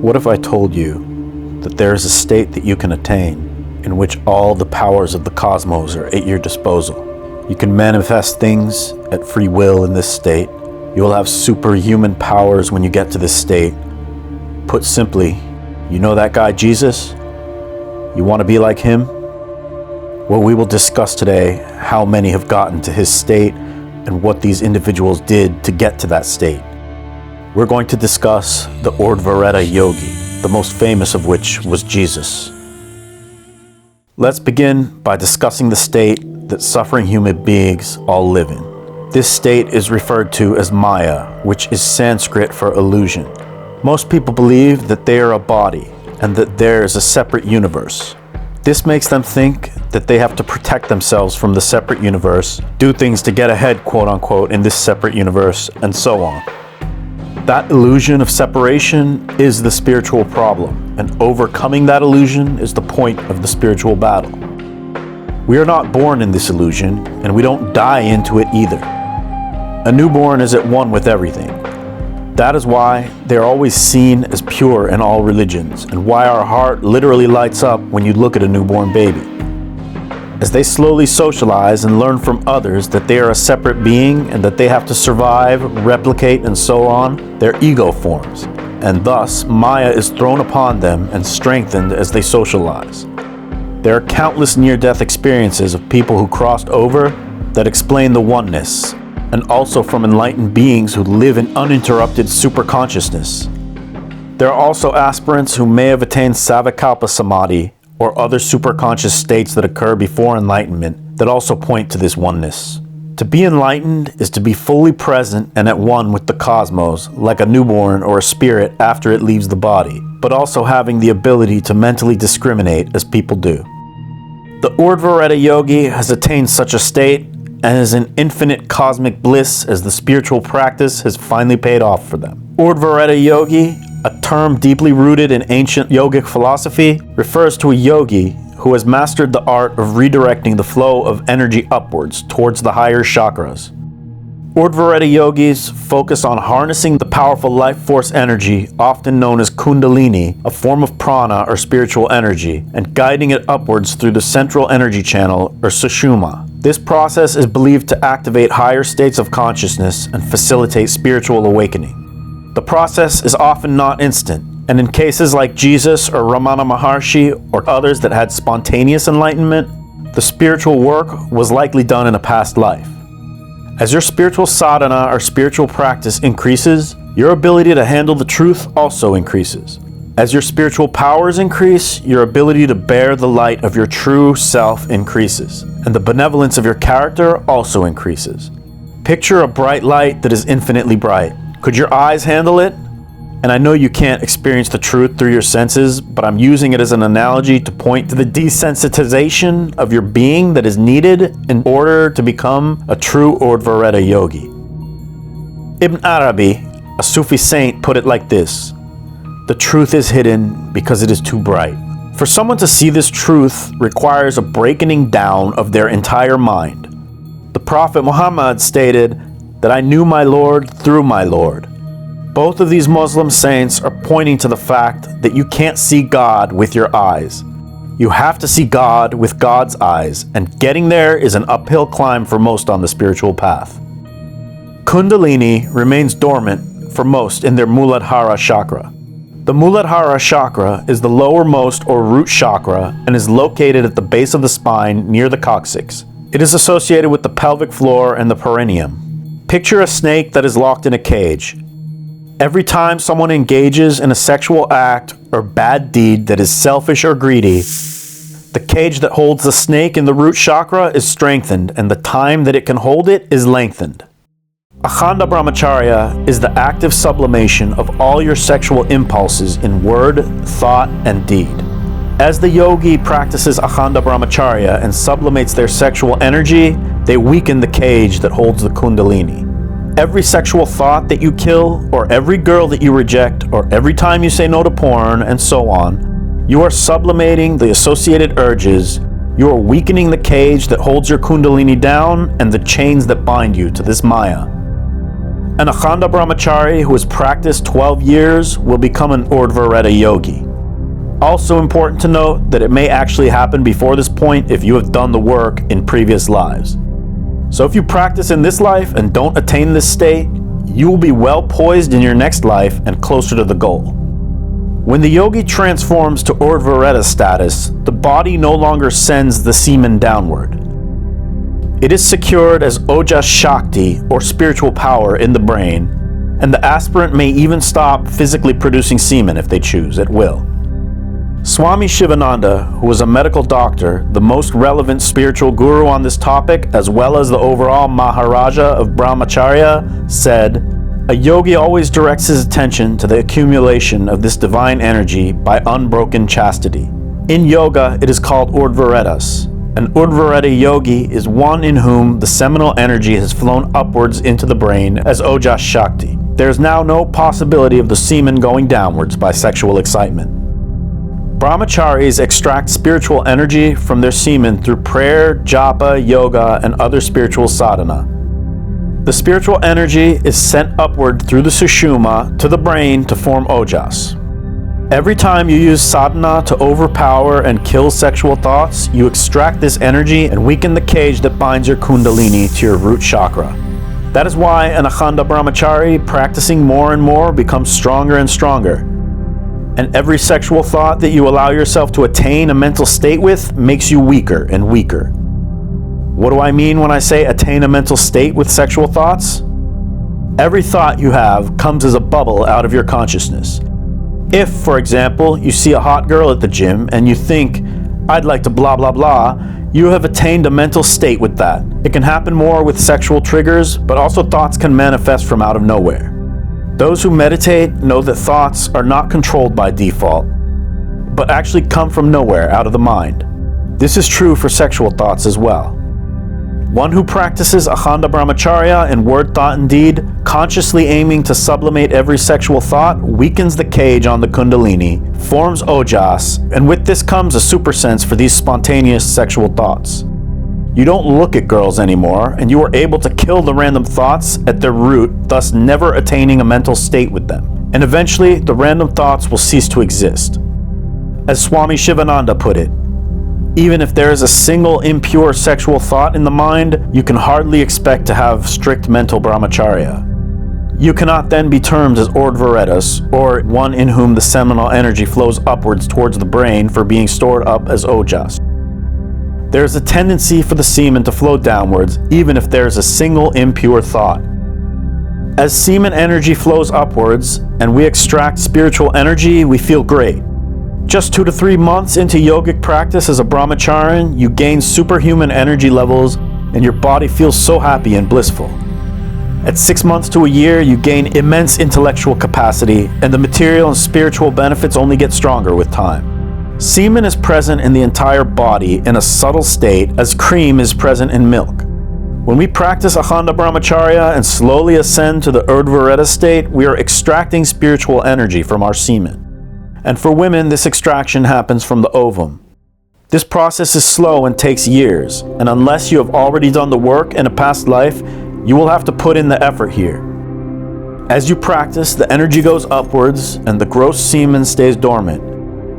What if I told you that there is a state that you can attain in which all the powers of the cosmos are at your disposal? You can manifest things at free will in this state. You will have superhuman powers when you get to this state. Put simply, you know that guy Jesus? You want to be like him? Well, we will discuss today how many have gotten to his state and what these individuals did to get to that state. We're going to discuss the Urdhvareta Yogi, the most famous of which was Jesus. Let's begin by discussing the state that suffering human beings all live in. This state is referred to as Maya, which is Sanskrit for illusion. Most people believe that they are a body and that there is a separate universe. This makes them think that they have to protect themselves from the separate universe, do things to get ahead, quote unquote, in this separate universe, and so on. That illusion of separation is the spiritual problem, and overcoming that illusion is the point of the spiritual battle. We are not born in this illusion, and we don't die into it either. A newborn is at one with everything. That is why they are always seen as pure in all religions, and why our heart literally lights up when you look at a newborn baby. As they slowly socialize and learn from others that they are a separate being and that they have to survive, replicate, and so on, their ego forms, and thus Maya is thrown upon them and strengthened as they socialize. There are countless near-death experiences of people who crossed over that explain the oneness, and also from enlightened beings who live in uninterrupted superconsciousness. There are also aspirants who may have attained Savikalpa Samadhi or other superconscious states that occur before enlightenment that also point to this oneness. To be enlightened is to be fully present and at one with the cosmos, like a newborn or a spirit after it leaves the body, but also having the ability to mentally discriminate as people do. The Urdhvareta Yogi has attained such a state and is in infinite cosmic bliss as the spiritual practice has finally paid off for them. Urdhvareta Yogi, a term deeply rooted in ancient yogic philosophy, refers to a yogi who has mastered the art of redirecting the flow of energy upwards towards the higher chakras. Urdhvareta yogis focus on harnessing the powerful life force energy, often known as Kundalini, a form of prana or spiritual energy, and guiding it upwards through the central energy channel or sushumna. This process is believed to activate higher states of consciousness and facilitate spiritual awakening. The process is often not instant, and in cases like Jesus or Ramana Maharshi or others that had spontaneous enlightenment, the spiritual work was likely done in a past life. As your spiritual sadhana or spiritual practice increases, your ability to handle the truth also increases. As your spiritual powers increase, your ability to bear the light of your true self increases, and the benevolence of your character also increases. Picture a bright light that is infinitely bright. Could your eyes handle it? And I know you can't experience the truth through your senses, but I'm using it as an analogy to point to the desensitization of your being that is needed in order to become a true Urdhvareta Yogi. Ibn Arabi, a Sufi saint, put it like this: the truth is hidden because it is too bright. For someone to see this truth requires a breaking down of their entire mind. The Prophet Muhammad stated that I knew my Lord through my Lord. Both of these Muslim saints are pointing to the fact that you can't see God with your eyes. You have to see God with God's eyes, and getting there is an uphill climb for most on the spiritual path. Kundalini remains dormant for most in their Muladhara chakra. The Muladhara chakra is the lowermost or root chakra and is located at the base of the spine near the coccyx. It is associated with the pelvic floor and the perineum. Picture a snake that is locked in a cage. Every time someone engages in a sexual act or bad deed that is selfish or greedy, the cage that holds the snake in the root chakra is strengthened, and the time that it can hold it is lengthened. Akhanda Brahmacharya is the active sublimation of all your sexual impulses in word, thought, and deed. As the yogi practices Akhanda Brahmacharya and sublimates their sexual energy, they weaken the cage that holds the Kundalini. Every sexual thought that you kill, or every girl that you reject, or every time you say no to porn, and so on, you are sublimating the associated urges. You are weakening the cage that holds your Kundalini down and the chains that bind you to this Maya. An Akhanda Brahmachari who has practiced 12 years will become an Urdhvareta Yogi. Also important to note that it may actually happen before this point if you have done the work in previous lives. So if you practice in this life and don't attain this state, you will be well poised in your next life and closer to the goal. When the yogi transforms to Urdhvareta status, the body no longer sends the semen downward. It is secured as ojas shakti, or spiritual power, in the brain, and the aspirant may even stop physically producing semen if they choose, at will. Swami Shivananda, who was a medical doctor, the most relevant spiritual guru on this topic, as well as the overall Maharaja of Brahmacharya, said, "A yogi always directs his attention to the accumulation of this divine energy by unbroken chastity. In yoga, it is called Urdvaretas. An Urdvareta Yogi is one in whom the seminal energy has flown upwards into the brain as ojas shakti. There is now no possibility of the semen going downwards by sexual excitement. Brahmacharis extract spiritual energy from their semen through prayer, japa, yoga, and other spiritual sadhana. The spiritual energy is sent upward through the sushumna to the brain to form ojas. Every time you use sadhana to overpower and kill sexual thoughts, you extract this energy and weaken the cage that binds your kundalini to your root chakra. That is why an Akhanda Brahmachari practicing more and more becomes stronger and stronger. And every sexual thought that you allow yourself to attain a mental state with makes you weaker and weaker. What do I mean when I say attain a mental state with sexual thoughts? Every thought you have comes as a bubble out of your consciousness. If, for example, you see a hot girl at the gym and you think, "I'd like to blah blah blah," you have attained a mental state with that. It can happen more with sexual triggers, but also thoughts can manifest from out of nowhere. Those who meditate know that thoughts are not controlled by default, but actually come from nowhere out of the mind. This is true for sexual thoughts as well. One who practices Akhanda Brahmacharya in word, thought, and deed, consciously aiming to sublimate every sexual thought, weakens the cage on the kundalini, forms ojas, and with this comes a supersense for these spontaneous sexual thoughts. You don't look at girls anymore, and you are able to kill the random thoughts at their root, thus never attaining a mental state with them. And eventually, the random thoughts will cease to exist. As Swami Shivananda put it, even if there is a single impure sexual thought in the mind, you can hardly expect to have strict mental brahmacharya. You cannot then be termed as Urdvaretas, or one in whom the seminal energy flows upwards towards the brain for being stored up as ojas. There is a tendency for the semen to flow downwards, even if there is a single impure thought. As semen energy flows upwards, and we extract spiritual energy, we feel great. Just 2 to 3 months into yogic practice as a brahmacharian, you gain superhuman energy levels, and your body feels so happy and blissful. At 6 months to a year, you gain immense intellectual capacity, and the material and spiritual benefits only get stronger with time. Semen is present in the entire body in a subtle state as cream is present in milk. When we practice Akhanda Brahmacharya and slowly ascend to the Urdhvareta state, we are extracting spiritual energy from our semen. And for women, this extraction happens from the ovum. This process is slow and takes years, and unless you have already done the work in a past life, you will have to put in the effort here. As you practice, the energy goes upwards and the gross semen stays dormant.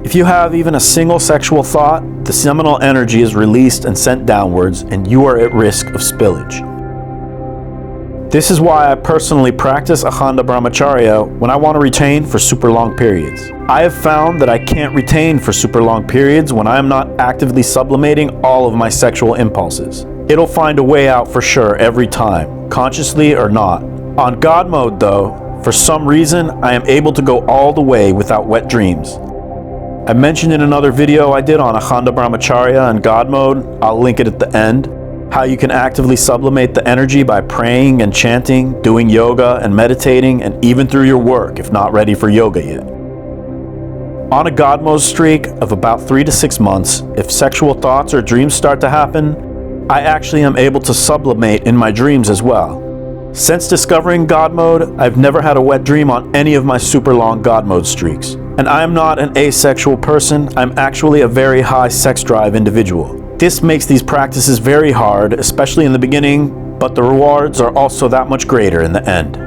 If you have even a single sexual thought, the seminal energy is released and sent downwards, and you are at risk of spillage. This is why I personally practice Akhanda Brahmacharya when I want to retain for super long periods. I have found that I can't retain for super long periods when I am not actively sublimating all of my sexual impulses. It'll find a way out for sure every time, consciously or not. On God mode though, for some reason, I am able to go all the way without wet dreams. I mentioned in another video I did on Akhanda Brahmacharya and God mode, I'll link it at the end, how you can actively sublimate the energy by praying and chanting, doing yoga and meditating, and even through your work if not ready for yoga yet. On a God mode streak of about 3 to 6 months, if sexual thoughts or dreams start to happen, I actually am able to sublimate in my dreams as well. Since discovering God mode, I've never had a wet dream on any of my super long God mode streaks. And I am not an asexual person, I'm actually a very high sex drive individual. This makes these practices very hard, especially in the beginning, but the rewards are also that much greater in the end.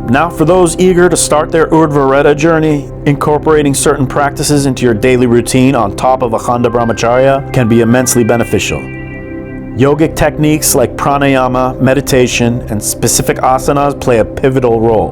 Now, for those eager to start their Urdvareta journey, incorporating certain practices into your daily routine on top of Akhanda Brahmacharya can be immensely beneficial. Yogic techniques like pranayama, meditation, and specific asanas play a pivotal role.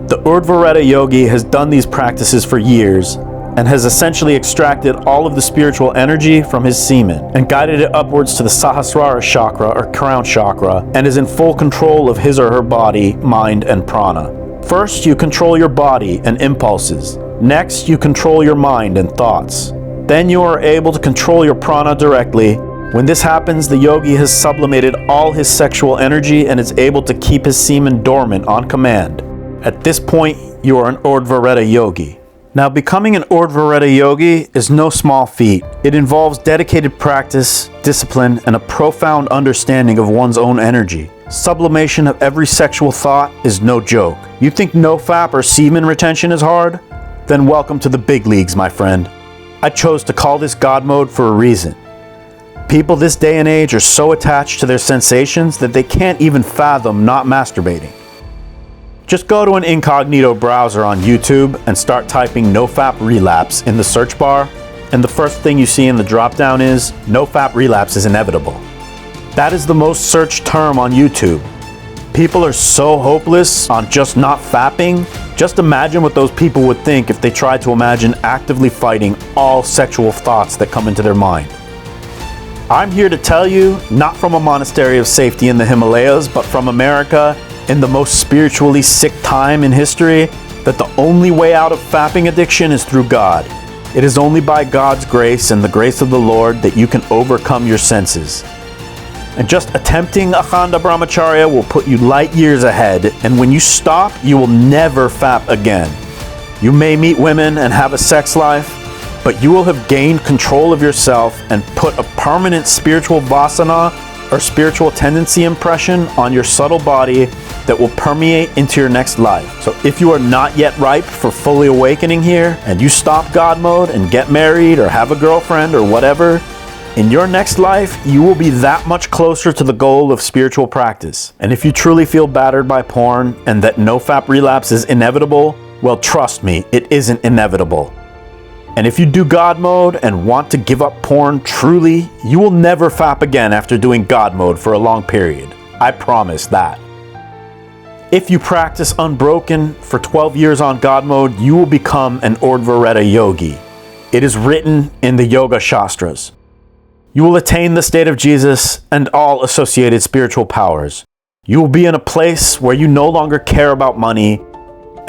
The Urdhvareta Yogi has done these practices for years and has essentially extracted all of the spiritual energy from his semen and guided it upwards to the Sahasrara chakra or crown chakra, and is in full control of his or her body, mind, and prana. First, you control your body and impulses. Next, you control your mind and thoughts. Then you are able to control your prana directly. When this happens, the yogi has sublimated all his sexual energy and is able to keep his semen dormant on command. At this point, you are an Urdhvareta Yogi. Now, becoming an Urdhvareta Yogi is no small feat. It involves dedicated practice, discipline, and a profound understanding of one's own energy. Sublimation of every sexual thought is no joke. You think nofap or semen retention is hard? Then welcome to the big leagues, my friend. I chose to call this God mode for a reason. People this day and age are so attached to their sensations that they can't even fathom not masturbating. Just go to an incognito browser on YouTube and start typing nofap relapse in the search bar, and the first thing you see in the drop-down is nofap relapse is inevitable. That is the most searched term on YouTube. People are so hopeless on just not fapping. Just imagine what those people would think if they tried to imagine actively fighting all sexual thoughts that come into their mind. I'm here to tell you, not from a monastery of safety in the Himalayas, but from America, in the most spiritually sick time in history, that the only way out of fapping addiction is through God. It is only by God's grace and the grace of the Lord that you can overcome your senses. And just attempting Akhanda Brahmacharya will put you light years ahead, and when you stop, you will never fap again. You may meet women and have a sex life, but you will have gained control of yourself and put a permanent spiritual vasana or spiritual tendency impression on your subtle body that will permeate into your next life. So if you are not yet ripe for fully awakening here, and you stop God mode and get married or have a girlfriend or whatever, in your next life, you will be that much closer to the goal of spiritual practice. And if you truly feel battered by porn and that nofap relapse is inevitable, well, trust me, it isn't inevitable. And if you do God mode and want to give up porn truly, you will never fap again after doing God mode for a long period. I promise that. If you practice unbroken for 12 years on God mode, you will become an Urdhvareta Yogi. It is written in the Yoga Shastras. You will attain the state of Jesus and all associated spiritual powers. You will be in a place where you no longer care about money,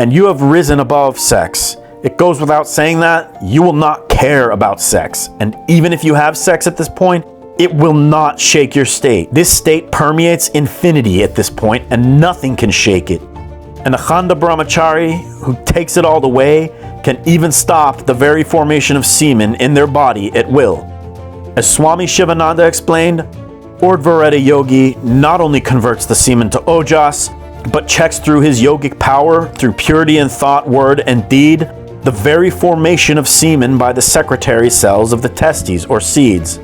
and you have risen above sex. It goes without saying that you will not care about sex. And even if you have sex at this point, it will not shake your state. This state permeates infinity at this point, and nothing can shake it. An Akhanda Brahmachari who takes it all the way can even stop the very formation of semen in their body at will. As Swami Shivananda explained, Urdhvareta Yogi not only converts the semen to ojas, but checks through his yogic power through purity in thought, word, and deed, the very formation of semen by the secretory cells of the testes or seeds.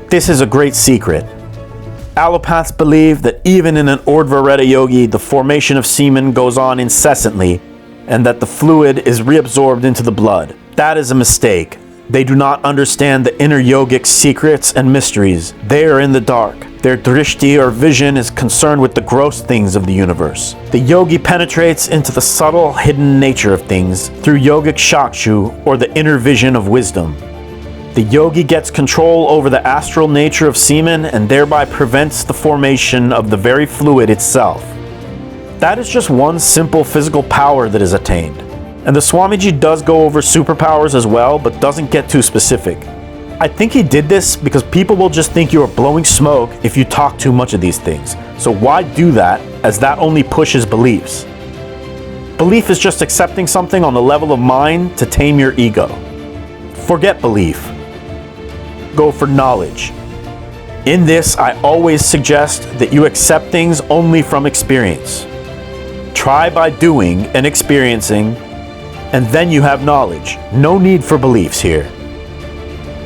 This is a great secret. Allopaths believe that even in an Urdhvareta Yogi, the formation of semen goes on incessantly, and that the fluid is reabsorbed into the blood. That is a mistake. They do not understand the inner yogic secrets and mysteries. They are in the dark. Their drishti or vision is concerned with the gross things of the universe. The yogi penetrates into the subtle, hidden nature of things through yogic shakshu, or the inner vision of wisdom. The yogi gets control over the astral nature of semen and thereby prevents the formation of the very fluid itself. That is just one simple physical power that is attained. And the Swamiji does go over superpowers as well, but doesn't get too specific. I think he did this because people will just think you are blowing smoke if you talk too much of these things. So why do that, as that only pushes beliefs? Belief is just accepting something on the level of mind to tame your ego. Forget belief. Go for knowledge. In this, I always suggest that you accept things only from experience. Try by doing and experiencing, and then you have knowledge. No need for beliefs here.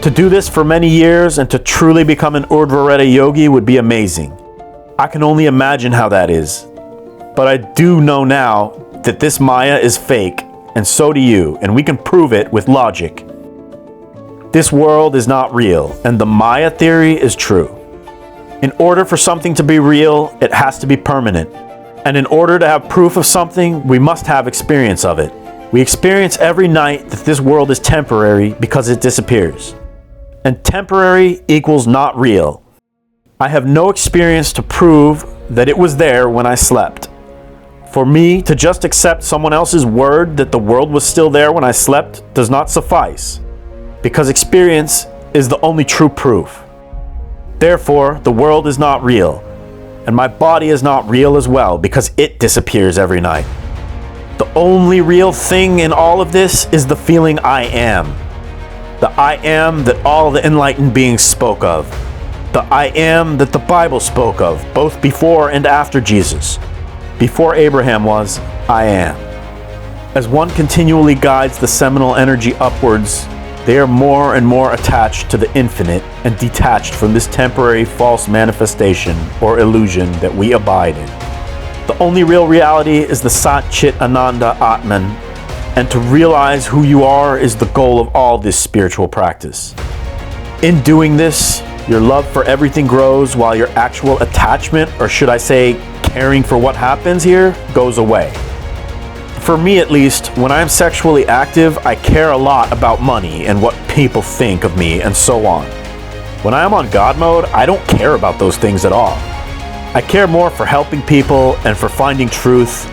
To do this for many years and to truly become an Urdhvareta Yogi would be amazing. I can only imagine how that is. But I do know now that this Maya is fake, and so do you, and we can prove it with logic. This world is not real, and the Maya theory is true. In order for something to be real, it has to be permanent. And in order to have proof of something, we must have experience of it. We experience every night that this world is temporary because it disappears. And temporary equals not real. I have no experience to prove that it was there when I slept. For me to just accept someone else's word that the world was still there when I slept does not suffice, because experience is the only true proof. Therefore, the world is not real, and my body is not real as well because it disappears every night. The only real thing in all of this is the feeling I am. The I am that all the enlightened beings spoke of. The I am that the Bible spoke of, both before and after Jesus. Before Abraham was, I am. As one continually guides the seminal energy upwards, they are more and more attached to the infinite and detached from this temporary false manifestation or illusion that we abide in. The only real reality is the Sat Chit Ananda Atman, and to realize who you are is the goal of all this spiritual practice. In doing this, your love for everything grows while your actual attachment, or should I say caring for what happens here, goes away. For me at least, when I'm sexually active, I care a lot about money and what people think of me and so on. When I'm on God mode, I don't care about those things at all. I care more for helping people and for finding truth.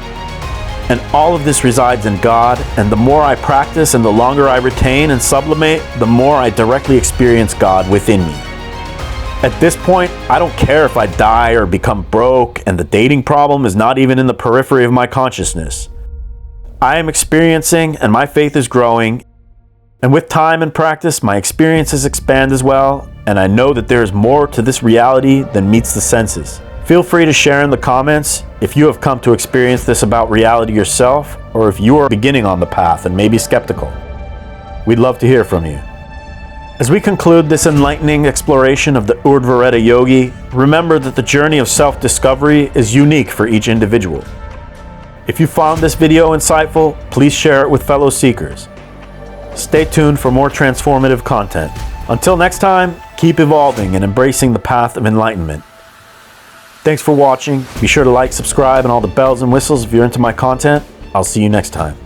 And all of this resides in God, and the more I practice and the longer I retain and sublimate, the more I directly experience God within me. At this point, I don't care if I die or become broke, and the dating problem is not even in the periphery of my consciousness. I am experiencing, and my faith is growing, and with time and practice, my experiences expand as well, and I know that there is more to this reality than meets the senses. Feel free to share in the comments if you have come to experience this about reality yourself, or if you are beginning on the path and may be skeptical. We'd love to hear from you. As we conclude this enlightening exploration of the Urdhvareta Yogi, remember that the journey of self-discovery is unique for each individual. If you found this video insightful, please share it with fellow seekers. Stay tuned for more transformative content. Until next time, keep evolving and embracing the path of enlightenment. Thanks for watching. Be sure to like, subscribe, and all the bells and whistles if you're into my content. I'll see you next time.